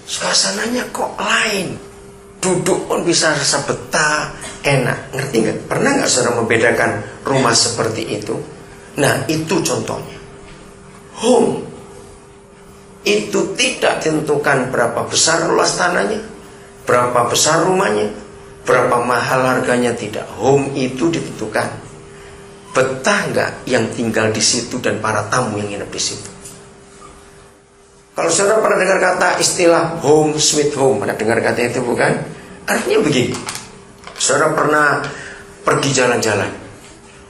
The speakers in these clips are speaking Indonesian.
Suasananya kok lain. Duduk pun bisa rasa betah, enak. Ngerti nggak? Pernah nggak saudara membedakan rumah seperti itu? Nah, itu contohnya. Home itu tidak ditentukan berapa besar luas tanahnya, berapa besar rumahnya, berapa mahal harganya, tidak. Home itu ditentukan betah nggak yang tinggal di situ dan para tamu yang nginep di situ. Kalau saudara pernah dengar kata istilah home sweet home, pernah dengar kata itu bukan? Artinya begini, saudara pernah pergi jalan-jalan,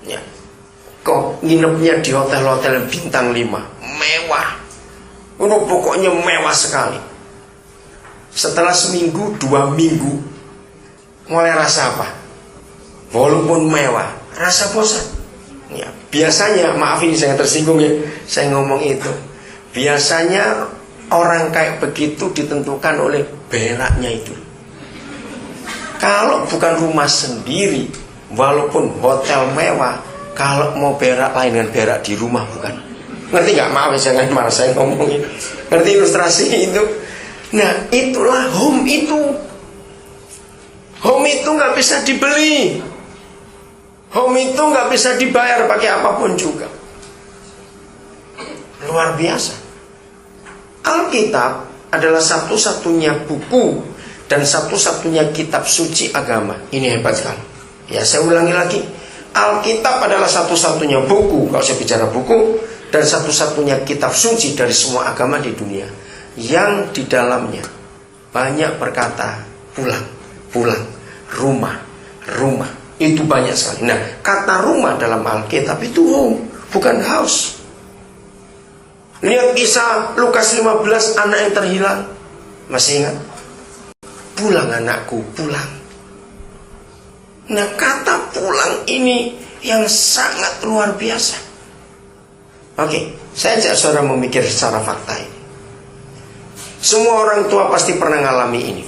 ya, kok nginepnya di hotel-hotel bintang 5, mewah, pokoknya mewah sekali. Setelah seminggu, 2 minggu, mulai rasa apa? Walaupun mewah, rasa bosan. Ya, biasanya, maaf ini saya tersinggung ya, saya ngomong itu. Biasanya orang kayak begitu ditentukan oleh beraknya itu. Kalau bukan rumah sendiri, walaupun hotel mewah, kalau mau berak lain dengan berak di rumah, bukan. Ngerti gak? Maaf jangan marah saya ngomongin. Ngerti ilustrasi itu? Nah, itulah home itu. Home itu gak bisa dibeli. Home itu gak bisa dibayar pakai apapun juga. Luar biasa. Alkitab adalah satu-satunya buku dan satu-satunya kitab suci agama. Ini hebat sekali. Ya, saya ulangi lagi. Alkitab adalah satu-satunya buku, kalau saya bicara buku, dan satu-satunya kitab suci dari semua agama di dunia, yang di dalamnya banyak berkata pulang, pulang, rumah, rumah. Itu banyak sekali. Nah, kata rumah dalam Alkitab itu home, bukan house. Lihat kisah Lukas 15, anak yang terhilang. Masih ingat? Pulang anakku, pulang. Nah, kata pulang ini yang sangat luar biasa. Oke, saya ajak saudara memikir secara fakta ini. Semua orang tua pasti pernah ngalami ini.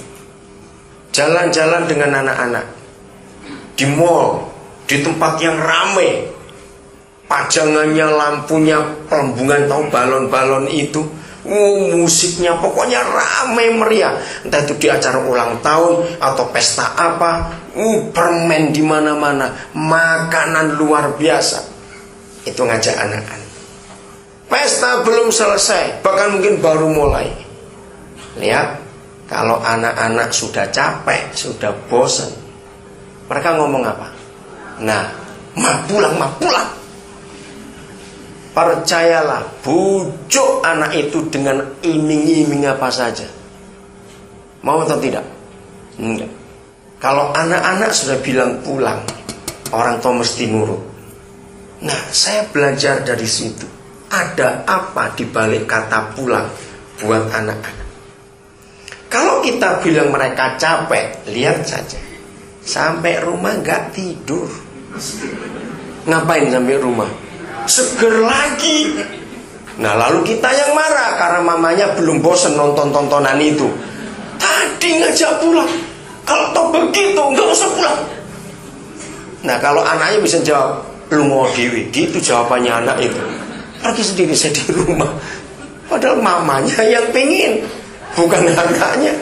Jalan-jalan dengan anak-anak di mall, di tempat yang ramai, pajangannya, lampunya, pelembungan, tahu balon-balon itu, musiknya, pokoknya ramai meriah. Entah itu di acara ulang tahun atau pesta apa, permen di mana-mana, makanan luar biasa. Itu ngajak anak-anak. Pesta belum selesai, bahkan mungkin baru mulai. Lihat, kalau anak-anak sudah capek, sudah bosan, mereka ngomong apa? Nah, mah pulang, mah pulang. Percayalah, bujuk anak itu dengan iming-iming apa saja. Mau atau tidak? Enggak. Kalau anak-anak sudah bilang pulang, orang tua mesti nurut. Nah, saya belajar dari situ. Ada apa di balik kata pulang buat anak-anak? Kalau kita bilang mereka capek, lihat saja. Sampai rumah gak tidur. Ngapain sampai rumah? Seger lagi. Nah, lalu kita yang marah karena mamanya belum bosan nonton tontonan itu. Tadi ngajak pulang, kalau toh begitu gak usah pulang. Nah, kalau anaknya bisa jawab, lu mau dewi, gitu jawabannya anak itu. Pergi sendiri saya di rumah. Padahal mamanya yang pengen, bukan anaknya.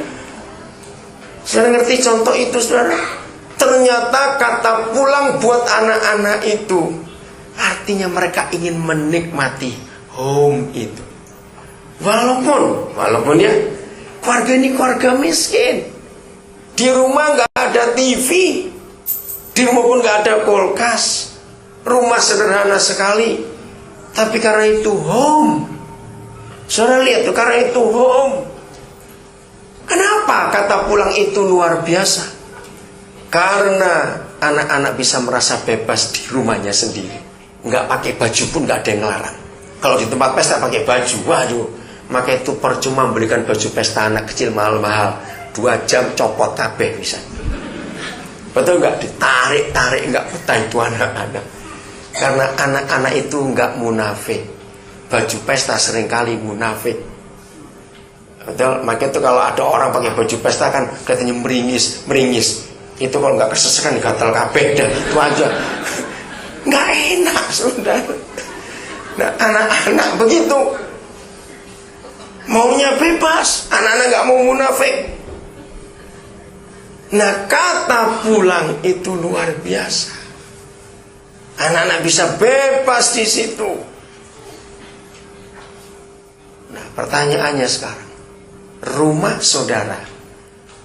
Saudara ngerti contoh itu, saudara? Ternyata kata pulang buat anak-anak itu artinya mereka ingin menikmati home itu. Walaupun ya, keluarga ini keluarga miskin. Di rumah gak ada TV, di rumah pun gak ada kulkas. Rumah sederhana sekali, tapi karena itu home. Saudara lihat tuh, karena itu home. Kenapa kata pulang itu luar biasa? Karena anak-anak bisa merasa bebas di rumahnya sendiri. Nggak pakai baju pun nggak ada yang ngelarang. Kalau di tempat pesta pakai baju, waduh, maka itu percuma belikan baju pesta anak kecil mahal-mahal. 2 jam copot kabeh bisa. Betul nggak? Ditarik-tarik nggak betah itu anak-anak. Karena anak-anak itu nggak munafik. Baju pesta seringkali munafik. Betul? Maka itu kalau ada orang pakai baju pesta kan katanya meringis. Itu kalau nggak kesesekan digatal kabeh dan itu aja. Nggak enak, saudara. Nah, anak-anak begitu. Maunya bebas. Anak-anak nggak mau munafik. munafik. Nah, kata pulang itu luar biasa. Anak-anak bisa bebas di situ. Nah, pertanyaannya sekarang, rumah saudara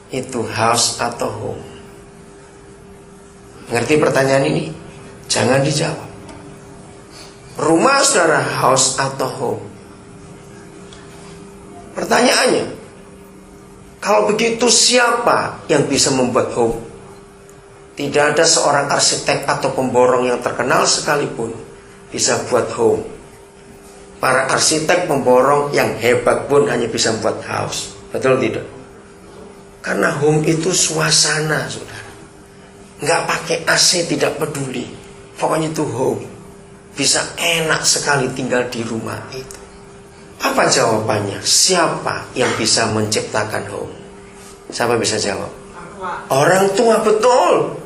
itu house atau home? Ngerti pertanyaan ini? Jangan dijawab. Rumah saudara house atau home? Pertanyaannya, kalau begitu siapa yang bisa membuat home? Tidak ada seorang arsitek atau pemborong yang terkenal sekalipun bisa buat home. Para arsitek pemborong yang hebat pun hanya bisa buat house. Betul tidak? Karena home itu suasana, saudara. Nggak pakai AC tidak peduli. Pokoknya itu home. Bisa enak sekali tinggal di rumah itu. Apa jawabannya? Siapa yang bisa menciptakan home? Siapa bisa jawab? Orang tua, betul.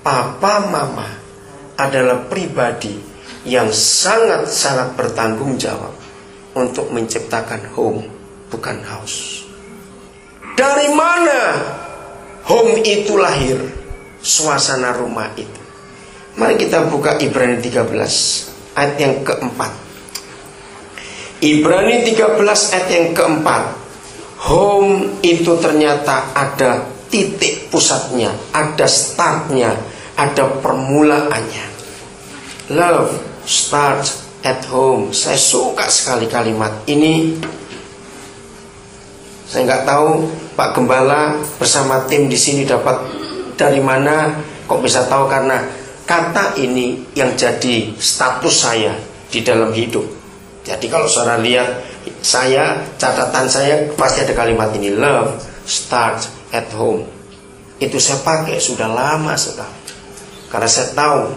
Papa mama adalah pribadi yang sangat-sangat bertanggung jawab untuk menciptakan home, bukan house. Dari mana home itu lahir? Suasana rumah itu. Mari kita buka Ibrani 13 ayat yang keempat. Ibrani 13 ayat yang keempat. Home itu ternyata ada titik pusatnya, ada startnya, ada permulaannya. Love starts at home. Saya suka sekali kalimat ini. Saya nggak tahu Pak Gembala bersama tim di sini dapat dari mana, kok bisa tahu, karena kata ini yang jadi status saya di dalam hidup. Jadi kalau saudara lihat saya, catatan saya pasti ada kalimat ini, love starts at home. Itu saya pakai sudah lama sekali. Karena saya tahu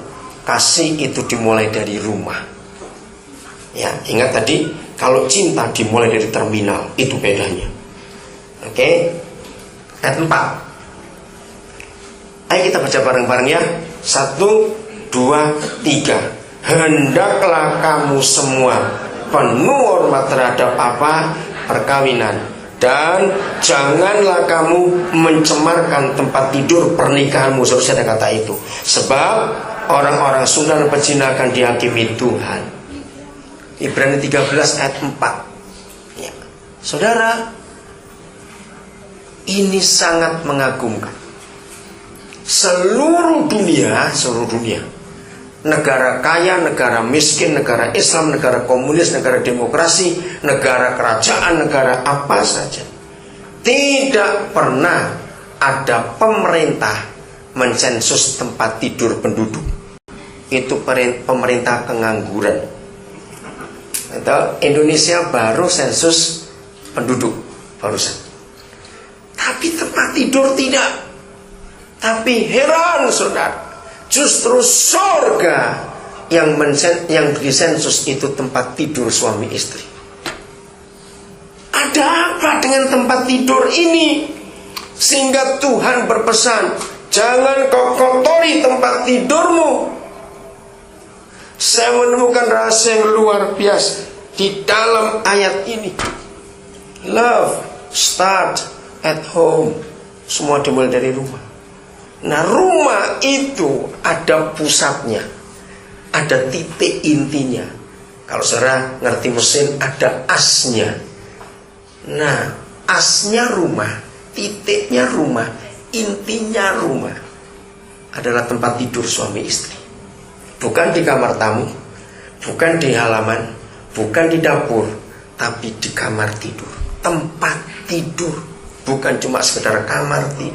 kasih itu dimulai dari rumah. Ya, ingat tadi kalau cinta dimulai dari terminal, itu bedanya. Oke? Ayat 4. Ayo kita baca bareng-bareng ya. 1, 2, 3. Hendaklah kamu semua penuh hormat terhadap apa? Perkawinan. Dan janganlah kamu mencemarkan tempat tidur pernikahanmu. Seharusnya ada kata itu. Sebab orang-orang Sunda dan pezina akan dihakimi Tuhan. Ibrani 13 ayat 4 ya. Saudara, ini sangat mengagumkan. Seluruh dunia, negara kaya, negara miskin, negara Islam, negara komunis, negara demokrasi, negara kerajaan, negara apa saja, tidak pernah ada pemerintah mensensus tempat tidur penduduk. Itu pemerintah pengangguran. Atau Indonesia baru sensus penduduk barusan. Tapi tempat tidur tidak. Tapi heran saudara, justru surga yang disensus itu tempat tidur suami istri. Ada apa dengan tempat tidur ini? Sehingga Tuhan berpesan, jangan kau kotori tempat tidurmu. Saya menemukan rahasia yang luar biasa di dalam ayat ini. Love start at home. Semua dimulai dari rumah. Nah, rumah itu ada pusatnya, ada titik intinya. Kalau saudara ngerti mesin, ada asnya. Nah, asnya rumah, titiknya rumah, intinya rumah adalah tempat tidur suami istri. Bukan di kamar tamu, bukan di halaman, bukan di dapur, tapi di kamar tidur. Tempat tidur, bukan cuma sekedar kamar tidur.